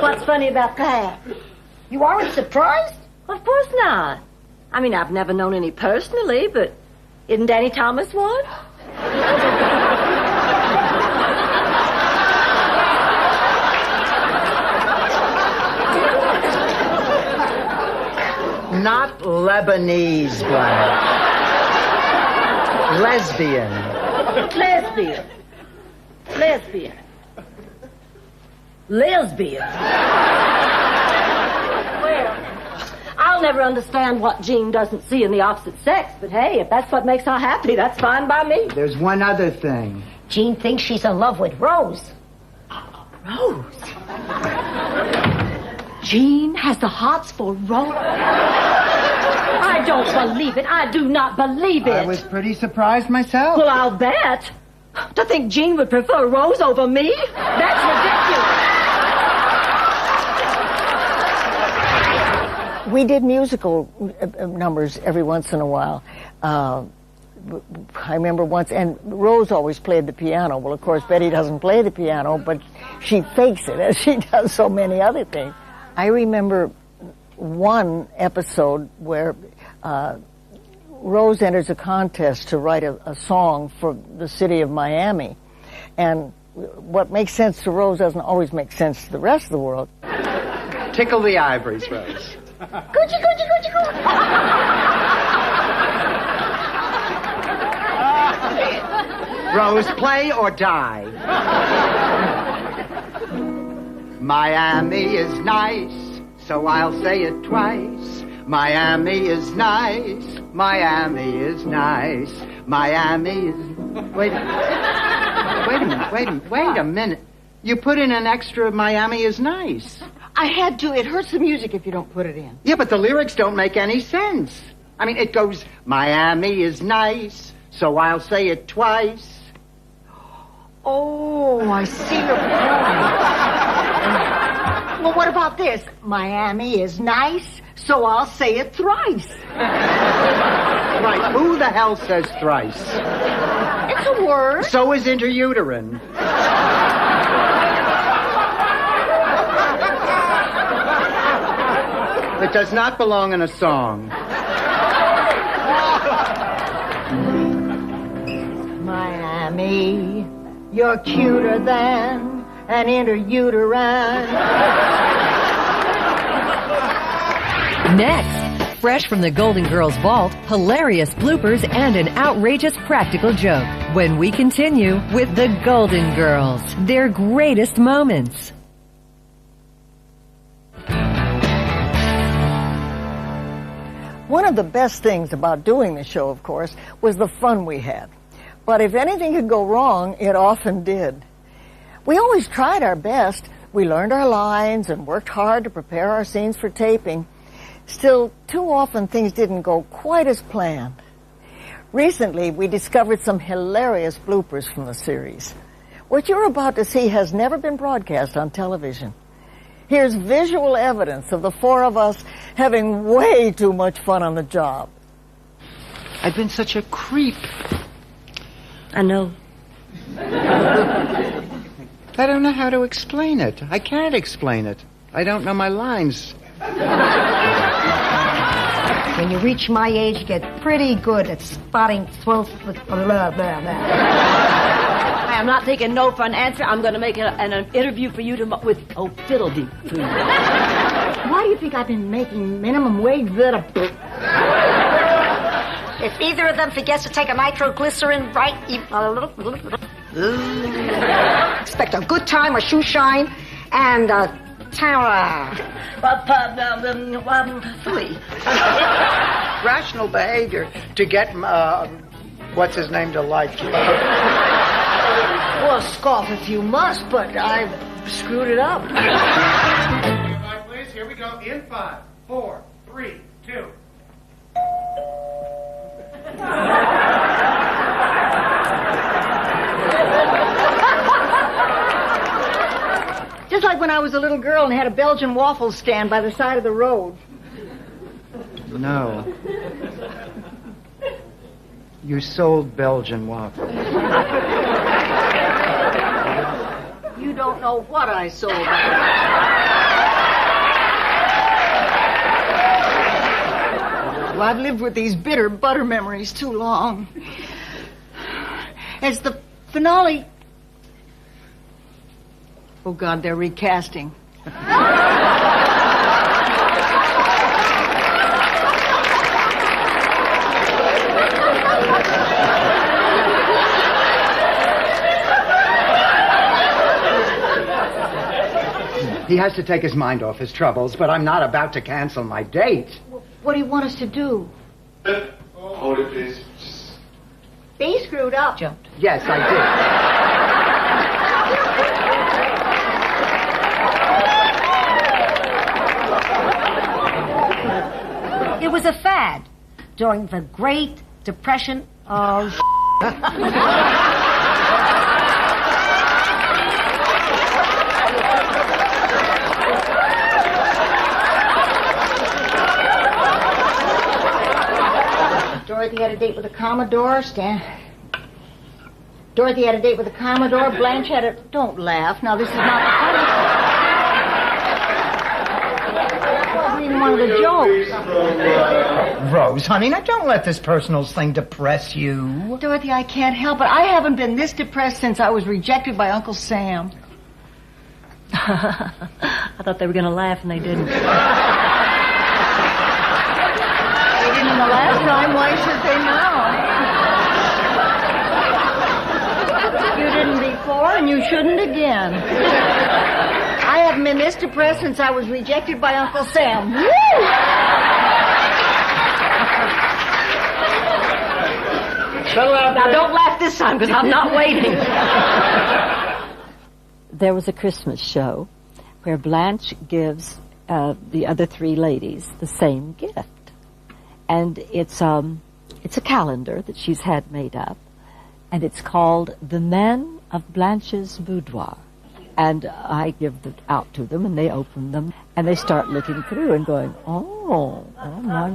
What's funny about that? You aren't surprised? Of course not. I mean, I've never known any personally, but isn't Danny Thomas one? Not Lebanese, Blanche. Lesbian. Lesbian. Lesbian. Lesbian. Well, I'll never understand what Jean doesn't see in the opposite sex, but hey, if that's what makes her happy, that's fine by me. There's one other thing. Jean thinks she's in love with Rose. Rose? Jean has the hots for Rose? I don't believe it. I do not believe it. I was pretty surprised myself. Well, I'll bet. To think Jean would prefer Rose over me? That's ridiculous. We did musical numbers every once in a while. I remember once, and Rose always played the piano. Well, of course, Betty doesn't play the piano, but she fakes it, as she does so many other things. I remember one episode where Rose enters a contest to write a song for the city of Miami. And what makes sense to Rose doesn't always make sense to the rest of the world. Tickle the ivories, Rose. Coochie, coochie, coochie, coochie. Rose, play or die. Miami is nice, so I'll say it twice. Miami is nice. Miami is nice. Miami is... Wait a minute. You put in an extra Miami is nice. I had to. It hurts the music if you don't put it in. Yeah, but the lyrics don't make any sense. I mean, it goes, Miami is nice, so I'll say it twice. Oh, I see your point. Well, what about this? Miami is nice, so I'll say it thrice. Right, who the hell says thrice? It's a word. So is interuterine. It does not belong in a song. Miami, you're cuter than an interuterine. Next, fresh from the Golden Girls vault, hilarious bloopers and an outrageous practical joke. When we continue with the Golden Girls, their greatest moments. One of the best things about doing the show, of course, was the fun we had. But if anything could go wrong, it often did. We always tried our best. We learned our lines and worked hard to prepare our scenes for taping. Still, too often things didn't go quite as planned. Recently, we discovered some hilarious bloopers from the series. What you're about to see has never been broadcast on television. Here's visual evidence of the four of us having way too much fun on the job. I've been such a creep. I know. I don't know how to explain it. I can't explain it. I don't know my lines. When you reach my age, you get pretty good at spotting swells with blah, blah, blah. I am not taking no for an answer. I'm going to make an interview for you with fiddledee. Why do you think I've been making minimum wage? If either of them forgets to take a nitroglycerin, right? Expect a good time, a shoe shine, and a tower. Rational behavior to get, what's his name to like you. Well, scoff if you must, but I've screwed it up. Please, here we go. In 5, 4, 3, 2. Just like when I was a little girl and had a Belgian waffle stand by the side of the road. No. You sold Belgian waffles. You don't know what I sold. Well, I've lived with these bitter butter memories too long. As the finale... Oh, God, they're recasting. He has to take his mind off his troubles, but I'm not about to cancel my date. What do you want us to do? Hold it, please. They screwed up. Jumped. Yes, I It was a fad during the Great Depression of... Dorothy had a date with a Commodore, Dorothy had a date with a Commodore, Blanche had a... Don't laugh. Now, this is not funny. Reading one of the jokes. Rose, honey, now don't let this personal thing depress you. Dorothy, I can't help it. I haven't been this depressed since I was rejected by Uncle Sam. I thought they were going to laugh, and they didn't. They didn't the last time. Why should they now? You didn't before, and you shouldn't again. I haven't been this depressed since I was rejected by Uncle Sam. Woo! Now, don't laugh this time, because I'm not waiting. There was a Christmas show where Blanche gives the other three ladies the same gift. And it's a calendar that she's had made up, and it's called The Men of Blanche's Boudoir. And I give it out to them, and they open them, and they start looking through and going, oh my.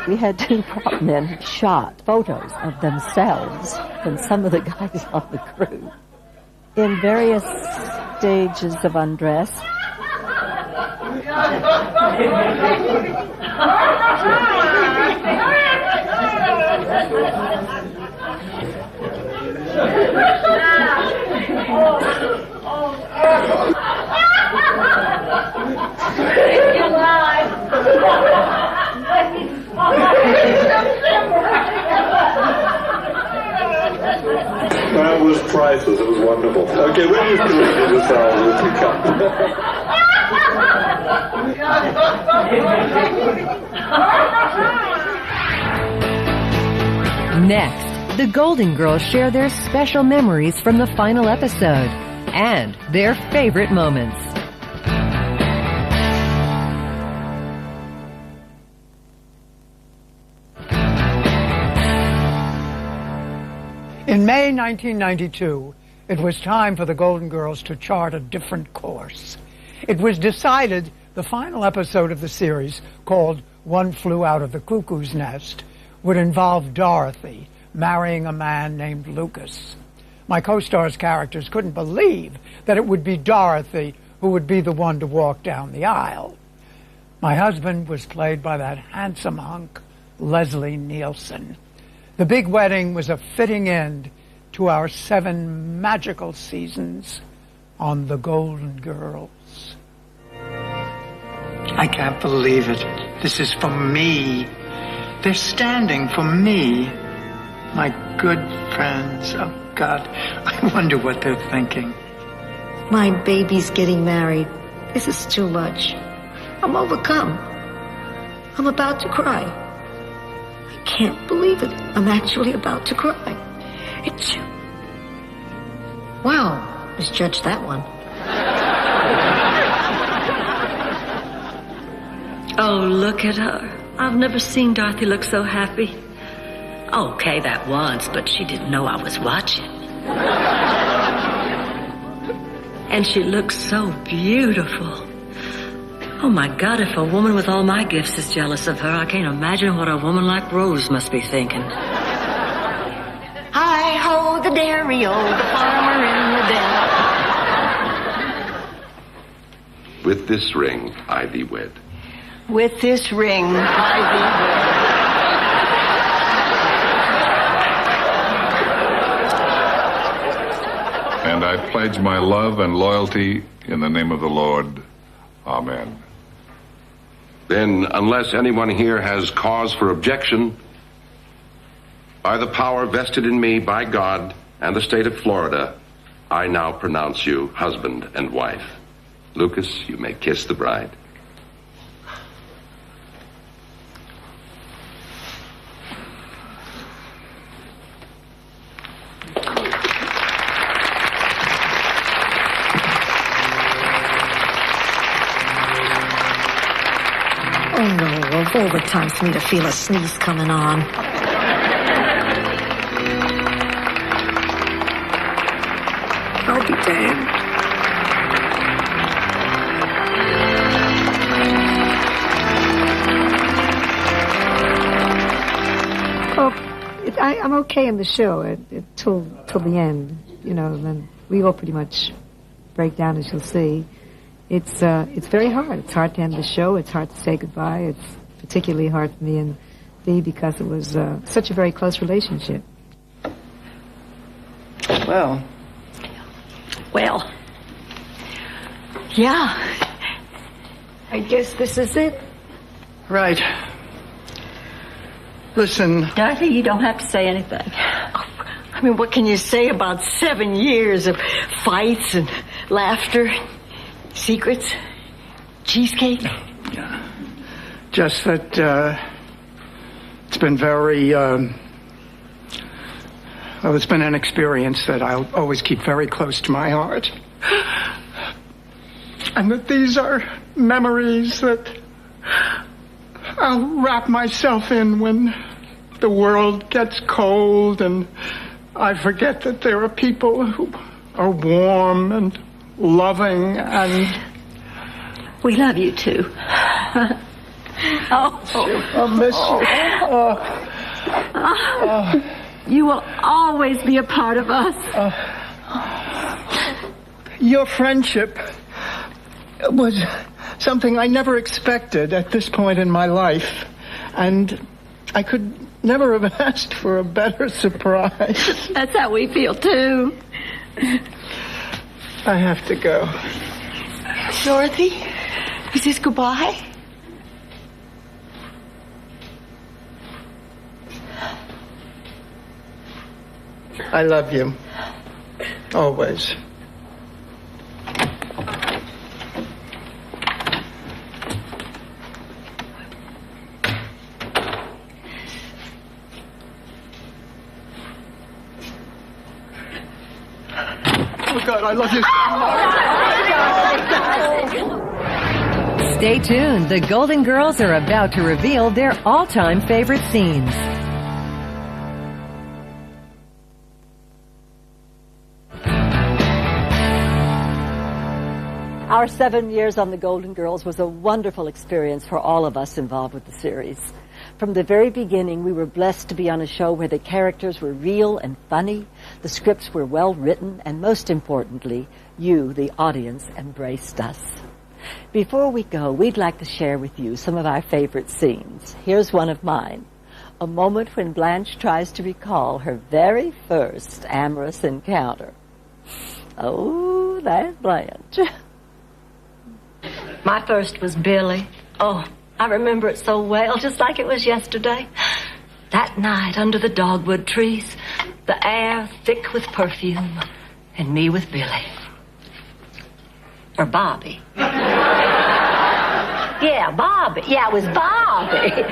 We had two prop men who shot photos of themselves and some of the guys on the crew in various stages of undress. That was priceless. It was wonderful. Okay, when you finish this hour, we'll pick up. Next, the Golden Girls share their special memories from the final episode and their favorite moments. In May 1992, it was time for the Golden Girls to chart a different course. It was decided the final episode of the series, called One Flew Out of the Cuckoo's Nest, would involve Dorothy marrying a man named Lucas. My co-stars' characters couldn't believe that it would be Dorothy who would be the one to walk down the aisle. My husband was played by that handsome hunk, Leslie Nielsen. The big wedding was a fitting end to our 7 magical seasons on the Golden Girls. I can't believe it. This is for me. They're standing for me. My good friends. Oh, God. I wonder what they're thinking. My baby's getting married. This is too much. I'm overcome. I'm about to cry. I can't believe it. I'm actually about to cry. Wow, misjudged that one. Oh, look at her. I've never seen Dorothy look so happy. Okay, that once, but she didn't know I was watching. And she looks so beautiful. Oh, my God, if a woman with all my gifts is jealous of her, I can't imagine what a woman like Rose must be thinking. Hi-ho, the dairy-o, the farmer in the dell. With this ring, I thee wed. With this ring, I thee wed. And I pledge my love and loyalty in the name of the Lord. Amen. Then, unless anyone here has cause for objection, by the power vested in me by God and the state of Florida, I now pronounce you husband and wife. Lucas, you may kiss the bride. Oh, no, of all the times for me to feel a sneeze coming on. I'll be damned. Oh, I'm okay in the show till the end, you know, and then we all pretty much break down, as you'll see. It's very hard. It's hard to end the show. It's hard to say goodbye. It's particularly hard for me and Dee because it was such a very close relationship. Well, yeah. I guess this is it. right. Listen, Dorothy, you don't have to say anything. I mean, what can you say about 7 years of fights and laughter, secrets, cheesecake? just that it's been very, it's been an experience that I'll always keep very close to my heart. And that these are memories that I'll wrap myself in when the world gets cold and I forget that there are people who are warm and loving and... We love you, too. I'll miss you. You will always be a part of us. Your friendship was something I never expected at this point in my life, and I could never have asked for a better surprise. That's how we feel, too. I have to go. Dorothy, is this goodbye? I love you. Always. Oh, God, I love you so much. Stay tuned. The Golden Girls are about to reveal their all-time favorite scenes. Our 7 years on The Golden Girls was a wonderful experience for all of us involved with the series. From the very beginning, we were blessed to be on a show where the characters were real and funny, the scripts were well written, and most importantly, you, the audience, embraced us. Before we go, we'd like to share with you some of our favorite scenes. Here's one of mine. A moment when Blanche tries to recall her very first amorous encounter. Oh, that Blanche. My first was Billy. Oh, I remember it so well, just like it was yesterday. That night under the dogwood trees, the air thick with perfume, and me with Billy. Or Bobby. Yeah, Bobby. Yeah, it was Bobby.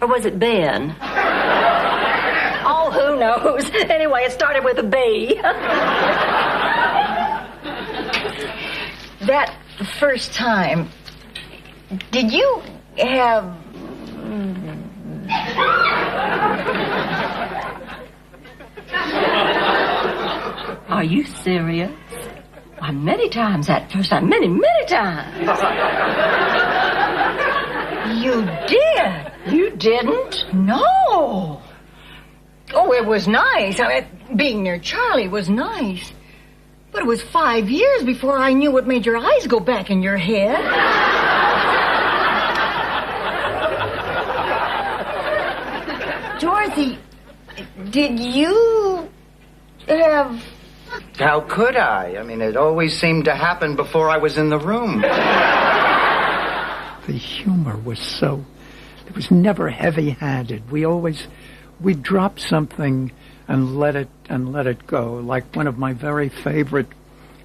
Or was it Ben? Oh, who knows? Anyway, it started with a B. That first time, did you have... Are you serious? Why, many times that first time. Many, many times. You did? You didn't? No. Oh, it was nice. I mean, being near Charlie was nice. But it was 5 years before I knew what made your eyes go back in your head. Dorothy, did you have... How could I? I mean, it always seemed to happen before I was in the room. The humor was so... It was never heavy-handed. We'd drop something and let it go. Like one of my very favorite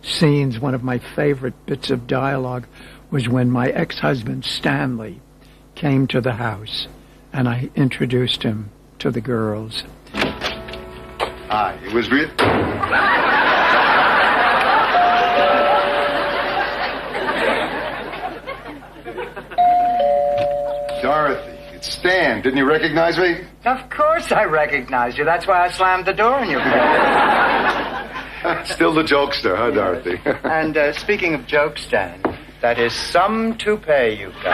scenes, one of my favorite bits of dialogue was when my ex-husband, Stanley, came to the house and I introduced him to the girls. Hi, it was real... Dorothy, it's Stan. Didn't you recognize me? Of course I recognized you. That's why I slammed the door in your face. Still the jokester, huh, Dorothy? And speaking of jokes, Stan, that is some toupee you've got.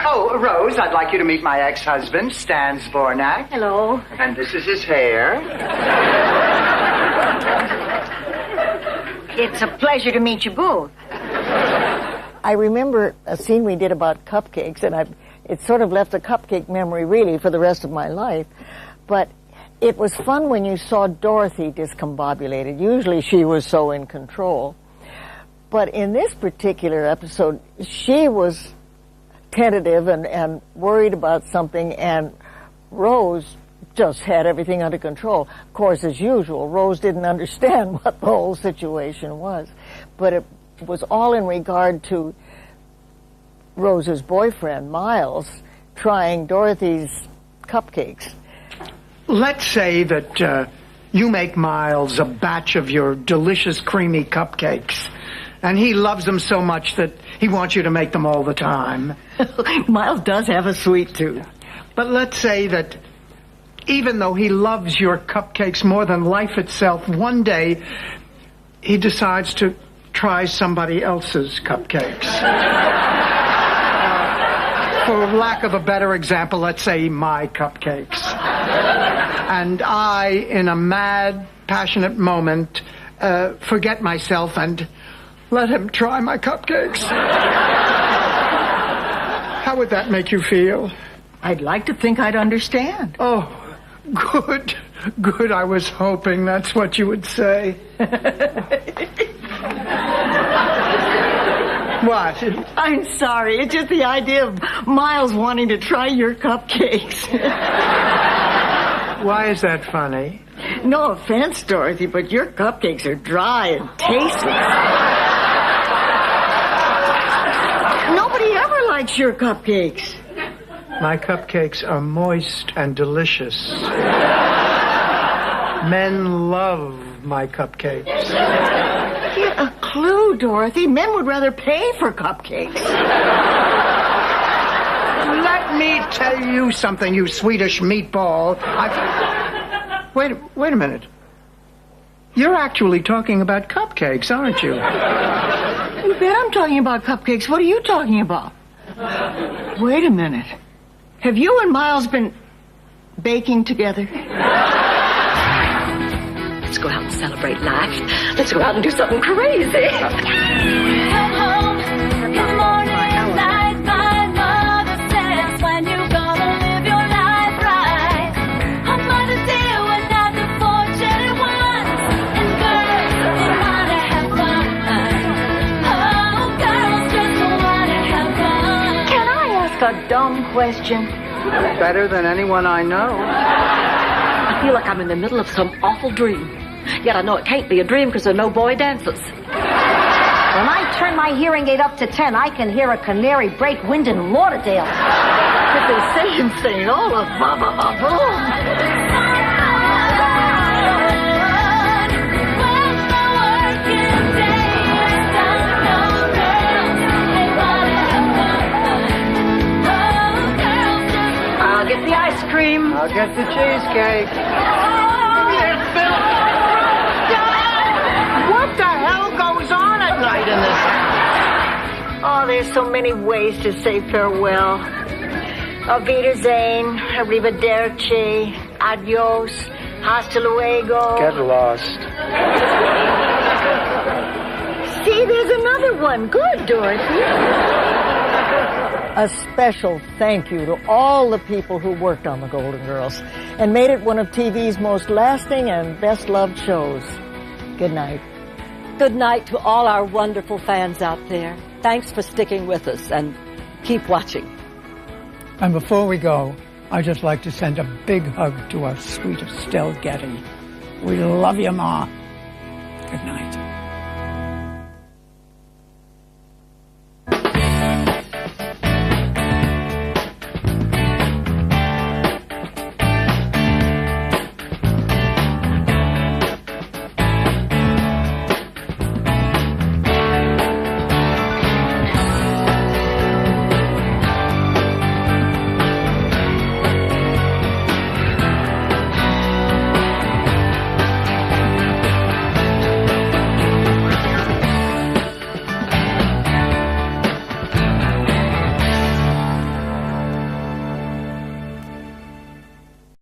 Oh, Rose, I'd like you to meet my ex-husband, Stan Zbornak. Hello. And this is his hair. It's a pleasure to meet you both. I remember a scene we did about cupcakes, and it sort of left a cupcake memory, really, for the rest of my life. But it was fun when you saw Dorothy discombobulated. Usually she was so in control. But in this particular episode, she was tentative and worried about something, and Rose just had everything under control. Of course, as usual, Rose didn't understand what the whole situation was. But it was all in regard to Rose's boyfriend, Miles, trying Dorothy's cupcakes. Let's say that you make Miles a batch of your delicious creamy cupcakes, and he loves them so much that he wants you to make them all the time. Miles does have a sweet tooth. But let's say that even though he loves your cupcakes more than life itself, one day he decides to try somebody else's cupcakes. For lack of a better example, let's say my cupcakes. And I, in a mad, passionate moment, forget myself and let him try my cupcakes. How would that make you feel? I'd like to think I'd understand. Oh, good. Good. I was hoping that's what you would say. What? I'm sorry. It's just the idea of Miles wanting to try your cupcakes. Why is that funny? No offense, Dorothy, but your cupcakes are dry and tasteless. Nobody ever likes your cupcakes. My cupcakes are moist and delicious. Men love my cupcakes. Get a clue, Dorothy. Men would rather pay for cupcakes. Let me tell you something, you Swedish meatball. Wait a minute. You're actually talking about cupcakes, aren't you? You bet I'm talking about cupcakes. What are you talking about? Wait a minute. Have you and Miles been baking together? Let's go out and celebrate life. Let's go out and do something crazy. Come home in the morning like my mother says, when you gonna live your life right. On Mother's Day we're not the fortunate ones, and girls just wanna have fun. Oh, girls just wanna have fun. Can I ask a dumb question? Better than anyone I know. I feel like I'm in the middle of some awful dream. Yet I know it can't be a dream because there are no boy dancers. When I turn my hearing aid up to 10, I can hear a canary break wind in Lauderdale. If they say all of boom. When the working day is done, no girls, they wanna There's the cheesecake. There's Bill. What the hell goes on at night in this house? Oh, there's so many ways to say farewell. Auf Wiedersehen, arrivederci, adios, hasta luego. Get lost. See, there's another one. Good, Dorothy. A special thank you to all the people who worked on the Golden Girls and made it one of TV's most lasting and best-loved shows. Good night. Good night to all our wonderful fans out there. Thanks for sticking with us, and keep watching. And before we go, I'd just like to send a big hug to our sweet Estelle Getty. We love you, Ma. Good night.